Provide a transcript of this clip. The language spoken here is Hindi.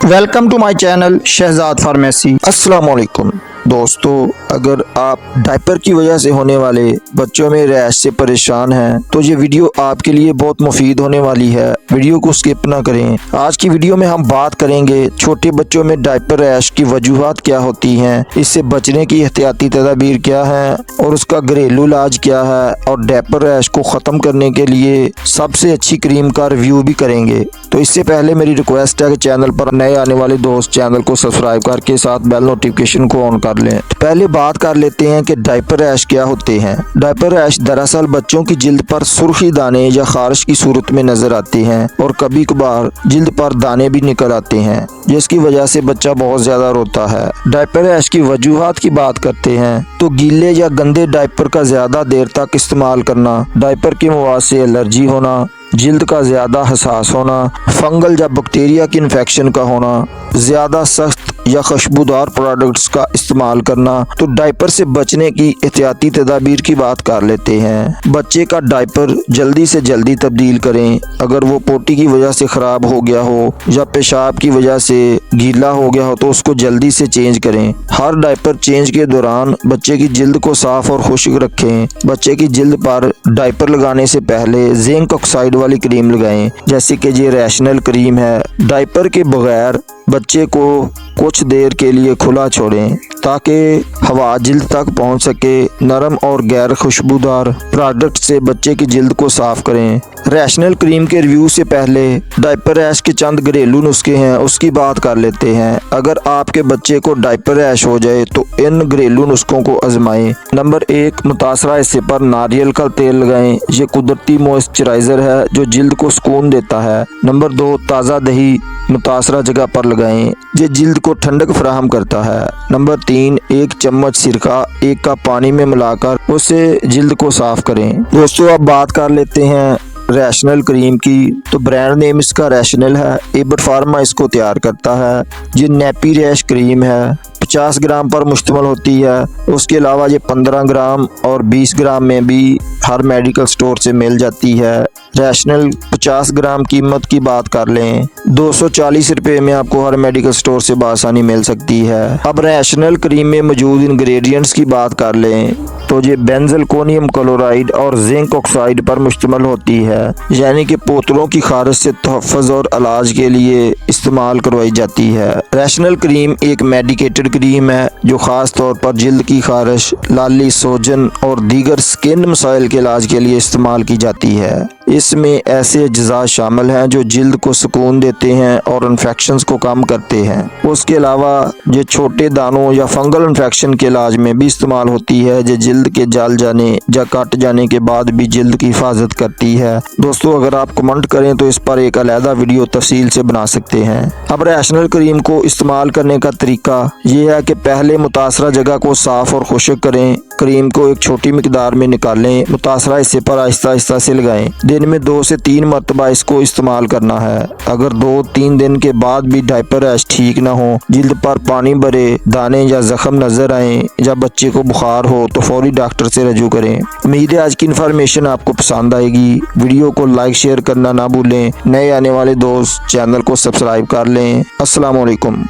Welcome to my channel Shahzad pharmacy. अस्सलाम वालेकुम दोस्तों, अगर आप डायपर की वजह से होने वाले बच्चों में रैश से परेशान हैं तो ये वीडियो आपके लिए बहुत मुफीद होने वाली है। वीडियो को स्किप ना करें। आज की वीडियो में हम बात करेंगे छोटे बच्चों में डायपर रैश की वजूहात क्या होती हैं, इससे बचने की एहतियाती तदाबीर क्या है और उसका घरेलू इलाज क्या है, और डायपर रैश को ख़त्म करने के लिए सबसे अच्छी क्रीम का रिव्यू भी करेंगे। तो इससे पहले मेरी रिक्वेस्ट है कि चैनल पर नए आने वाले दोस्त चैनल को सब्सक्राइब करके साथ बेल नोटिफिकेशन को ऑन कर लें। पहले बात कर लेते हैं कि डायपर रैश क्या होते हैं। डायपर रैश दरअसल बच्चों की जिल्द पर सुर्खी दाने या खारिश की सूरत में नजर आते हैं और कभी कभार जिल्द पर दाने भी निकल आते हैं, जिसकी वजह से बच्चा बहुत ज्यादा रोता है। डायपर रैश की वजूहात की बात करते हैं तो गीले या गंदे डायपर का ज्यादा देर तक इस्तेमाल करना, डायपर के मवाद से एलर्जी होना, जिल्द का ज्यादा हसास होना, फंगल या बैक्टीरिया की इन्फेक्शन का होना, ज्यादा सख्त या खुशबूदार प्रोडक्ट्स का इस्तेमाल करना। तो डायपर से बचने की एहतियाती तदाबीर की बात कर लेते हैं। बच्चे का डायपर जल्दी से जल्दी तब्दील करें। अगर वो पोटी की वजह से ख़राब हो गया हो या पेशाब की वजह से गीला हो गया हो तो उसको जल्दी से चेंज करें। हर डायपर चेंज के दौरान बच्चे की जिल्द को साफ और खुश्क रखें। बच्चे की जिल्द पर डायपर लगाने से पहले जिंक ऑक्साइड वाली क्रीम लगाएं, जैसे कि ये रैशनल क्रीम है। डायपर के बगैर बच्चे को कुछ देर के लिए खुला छोड़ें ताकि हवा जिल्द तक पहुंच सके। नरम और गैर खुशबूदार प्रोडक्ट से बच्चे की जिल्द को साफ करें। रैशनल क्रीम के रिव्यू से पहले डायपर रैश के चंद घरेलू नुस्खे हैं, उसकी बात कर लेते हैं। अगर आपके बच्चे को डायपर रैश हो जाए तो इन घरेलू नुस्खों को आजमाएं। नंबर 1, मुतासरा हिस्से पर नारियल का तेल लगाएं। ये कुदरती मॉइस्चराइजर है जो जिल्द को सुकून देता है। नंबर 2, ताज़ा दही मुतासरा जगह पर लगाएं, ये जिल्द को ठंडक फराहम करता है। नंबर 3, 1 चम्मच सिरका 1 कप पानी में मिलाकर उससे जिल्द को साफ करें। दोस्तों, अब बात कर लेते हैं रैशनल क्रीम की। तो ब्रांड नेम इसका रैशनल है। एबर फार्मा इसको तैयार करता है। ये नैपी रैश क्रीम है, 50 ग्राम पर मुश्तमिल होती है। उसके अलावा ये 15 ग्राम और 20 ग्राम में भी हर मेडिकल स्टोर से मिल जाती है। रैशनल 50 ग्राम कीमत की बात कर लें 240 रुपये में आपको हर मेडिकल स्टोर से बआसानी मिल सकती है। अब रैशनल क्रीम में मौजूद इंग्रेडिएंट्स की बात कर लें तो ये बेंजलकोनियम क्लोराइड और जिंक ऑक्साइड पर मुश्तमिल होती है, यानी कि पोतलों की खारिश से तहफ़्फ़ुज़ और इलाज के लिए इस्तेमाल करवाई जाती है। रैशनल क्रीम एक मेडिकेटेड क्रीम है जो ख़ास तौर पर जिल्द की खारिश, लाली, सोजन और दीगर स्किन मसाइल के इलाज के लिए इस्तेमाल की जाती है। इसमें ऐसे अज्जा शामिल हैं जो जिल्द को सुकून देते हैं और इन्फेक्शंस को कम करते हैं। उसके अलावा ये छोटे दानों या फंगल इन्फेक्शन के इलाज में भी इस्तेमाल होती है, जो जिल्द के जल जाने या कट जाने के बाद भी जिल्द की हिफाजत करती है। दोस्तों, अगर आप कमेंट करें तो इस पर एक अलहदा वीडियो तफसील से बना सकते हैं। अब रैशनल क्रीम को इस्तेमाल करने का तरीका ये है कि पहले मुतासरा जगह को साफ और खुश्क करें। क्रीम को एक छोटी मिकदार में निकालें, मुतासरा हिस्से पर आहिस्ता आहिस्ता से लगाएं। दिन में 2 से 3 मरतबा इसको इस्तेमाल करना है। अगर 2-3 दिन के बाद भी डायपर रैश ठीक ना हो, जिल्द पर पानी भरे दाने या जख्म नजर आए या बच्चे को बुखार हो तो फौरी डॉक्टर से रजू करें। उम्मीद है आज की इन्फॉर्मेशन आपको पसंद आएगी। वीडियो को लाइक शेयर करना ना भूलें। नए आने वाले दोस्त चैनल को सब्सक्राइब कर लें। अस्सलाम वालेकुम।